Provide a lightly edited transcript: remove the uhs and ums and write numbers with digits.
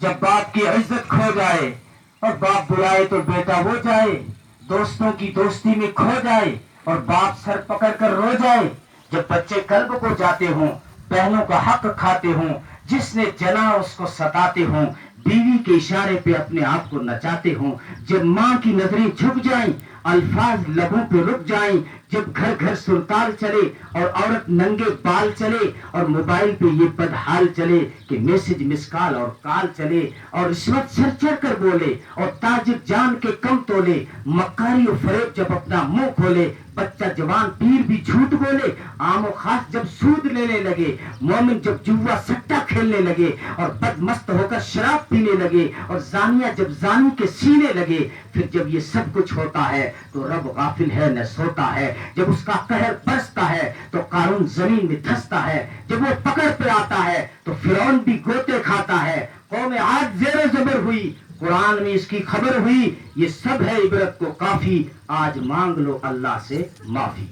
جب باپ کی عزت کھو جائے اور باپ بلائے تو بیٹا وہ جائے، دوستوں کی دوستی میں کھو جائے اور باپ سر پکڑ کر رو جائے، جب بچے قلب کو جاتے ہوں، بہنوں کا حق کھاتے ہوں، جس نے جنا اس کو ستاتے ہوں، بیوی کے اشارے پہ اپنے آپ کو نچاتے ہوں، جب ماں کی نظریں جھک جائیں، الفاظ لبوں پہ رک جائیں، جب گھر گھر سرتال چلے اور عورت ننگے بال چلے اور موبائل پہ یہ بدحال چلے کہ میسج مس کال اور کال چلے اور رشوت سر چڑھ کر بولے اور تاجر جان کے کم تولے، مکاری و فریب جب اپنا منہ کھولے، بچہ جوان پیر بھی جھوٹ بولے، عام و خاص جب سود لینے لگے، مومن جب جوا سٹا کھیلنے لگے اور بد مست ہو کر شراب پینے لگے اور زانیہ جب زانی کے سینے لگے، پھر جب یہ سب کچھ ہوتا ہے تو رب غافل ہے نہ سوتا ہے، جب اس کا قہر برستا ہے تو قارون زمین میں دھستا ہے، جب وہ پکڑ پہ آتا ہے تو فرعون بھی گوتے کھاتا ہے، قوم عاد زیر و زبر ہوئی، قرآن میں اس کی خبر ہوئی، یہ سب ہے عبرت کو کافی، آج مانگ لو اللہ سے معافی۔